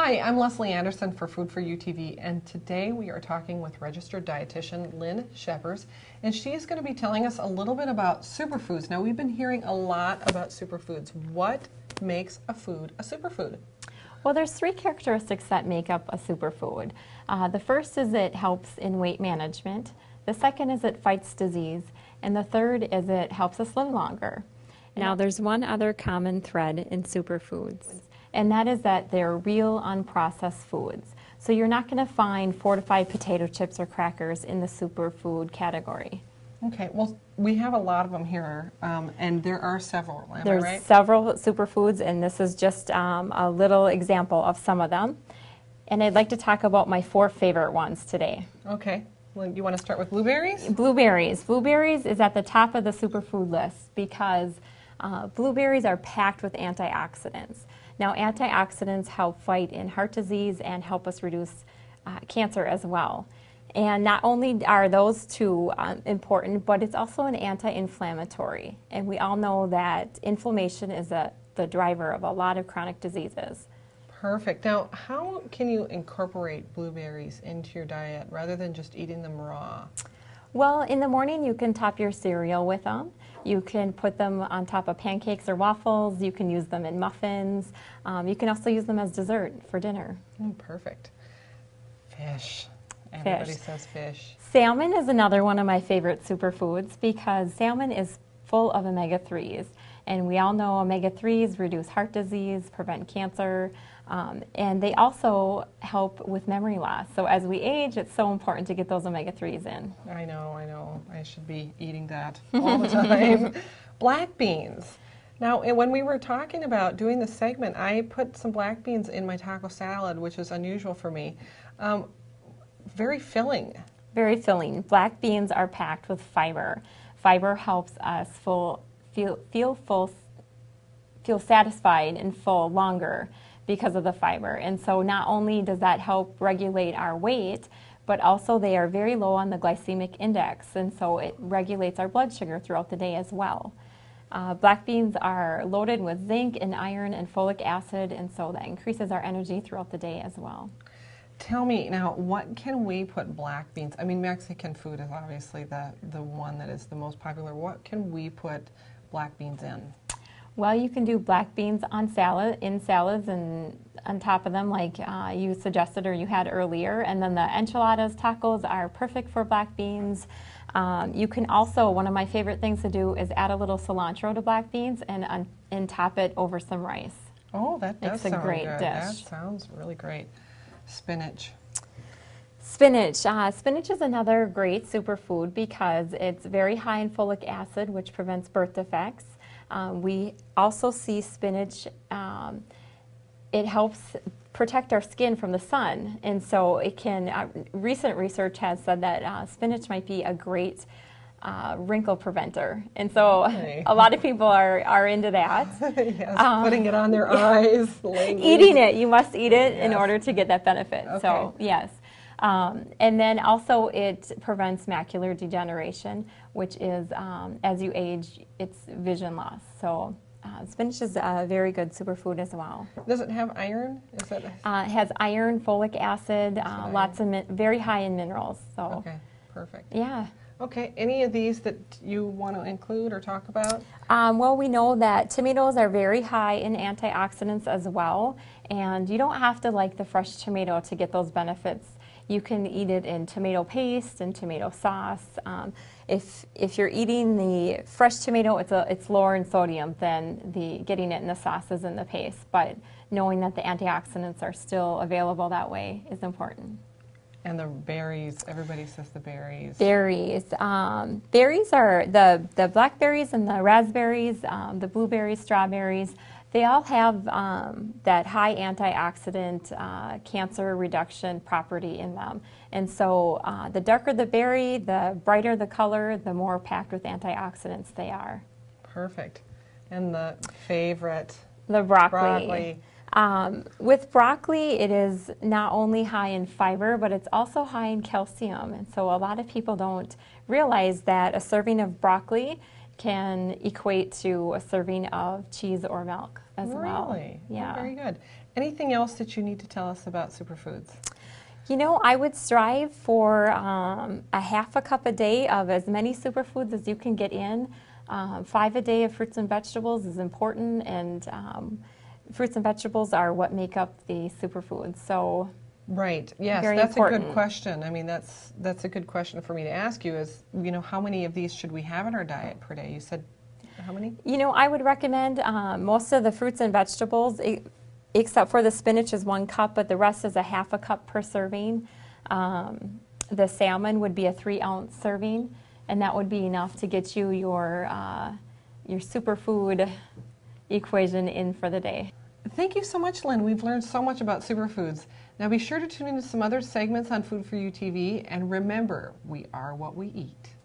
Hi, I'm Leslie Anderson for Food for UTV, and today we are talking with registered dietitian Lyn Schepers, and she's going to be telling us a little bit about superfoods. Now, we've been hearing a lot about superfoods. What makes a food a superfood? Well, there's three characteristics that make up a superfood. The first is it helps in weight management. The second is it fights disease. And the third is it helps us live longer. Now, there's one other common thread in superfoods, and that is that they're real, unprocessed foods. So you're not going to find fortified potato chips or crackers in the superfood category. Okay, well, we have a lot of them here, and there are several, am I right? There's several superfoods, and this is just a little example of some of them. And I'd like to talk about my 4 favorite ones today. Okay, well, you want to start with blueberries? Blueberries. Blueberries is at the top of the superfood list because blueberries are packed with antioxidants. Now, antioxidants help fight in heart disease and help us reduce cancer as well. And not only are those two important, but it's also an anti-inflammatory. And we all know that inflammation is the driver of a lot of chronic diseases. Perfect. Now, how can you incorporate blueberries into your diet rather than just eating them raw? Well, in the morning you can top your cereal with them. You can put them on top of pancakes or waffles. You can use them in muffins. You can also use them as dessert for dinner. Perfect. Fish. Everybody says fish. Salmon is another one of my favorite superfoods because salmon is full of omega-3s. And we all know omega-3s reduce heart disease, prevent cancer, and they also help with memory loss. So as we age, it's so important to get those omega-3s in. I know. I should be eating that all the time. Black beans. Now, when we were talking about doing this segment, I put some black beans in my taco salad, which is unusual for me. Very filling. Very filling. Black beans are packed with fiber. Fiber helps us feel satisfied and full longer because of the fiber. And so not only does that help regulate our weight, but also they are very low on the glycemic index, and so it regulates our blood sugar throughout the day as well. Black beans are loaded with zinc and iron and folic acid, and so that increases our energy throughout the day as well. Tell me now, what can we put black beans? I mean, Mexican food is obviously the one that is the most popular. What can we put black beans in? Well, you can do black beans on salads and on top of them like you suggested or you had earlier. And then the enchiladas, tacos are perfect for black beans. You can also, one of my favorite things to do is add a little cilantro to black beans and top it over some rice. Oh, that does sound good. It's a great dish. That sounds really great. Spinach. Spinach. Spinach is another great superfood because it's very high in folic acid, which prevents birth defects. We also see spinach, it helps protect our skin from the sun, and so it can, recent research has said that spinach might be a great wrinkle preventer, and so a lot of people are into that. Yes, putting it on their eyes. Eating it, you must eat it in order to get that benefit, so yes. And then also it prevents macular degeneration, which is, as you age, it's vision loss. So spinach is a very good superfood as well. Does it have iron? It has iron, folic acid, lots of, very high in minerals. So. Okay, perfect. Yeah. Okay, any of these that you want to include or talk about? Well, we know that tomatoes are very high in antioxidants as well, and you don't have to like the fresh tomato to get those benefits. You can eat it in tomato paste and tomato sauce. If you're eating the fresh tomato, it's lower in sodium than getting it in the sauces and the paste. But knowing that the antioxidants are still available that way is important. And the berries, everybody says the berries. Berries. Berries are the blackberries and the raspberries, the blueberries, strawberries. They all have that high antioxidant cancer reduction property in them. And so the darker the berry, the brighter the color, the more packed with antioxidants they are. Perfect. And the favorite? The broccoli. With broccoli, it is not only high in fiber, but it's also high in calcium. And so a lot of people don't realize that a serving of broccoli can equate to a serving of cheese or milk as well. Really? Yeah. Oh, very good. Anything else that you need to tell us about superfoods? You know, I would strive for a half a cup a day of as many superfoods as you can get in. 5 a day of fruits and vegetables is important, and fruits and vegetables are what make up the superfoods. So, right. Yes, very that's important. a good question. I mean, that's a good question for me to ask you. Is, you know, how many of these should we have in our diet per day? You said how many? You know, I would recommend most of the fruits and vegetables, except for the spinach, is 1 cup, but the rest is a half a cup per serving. The salmon would be a 3-ounce serving, and that would be enough to get you your superfood equation in for the day. Thank you so much, Lyn. We've learned so much about superfoods. Now be sure to tune into some other segments on Food for You TV, and remember, we are what we eat.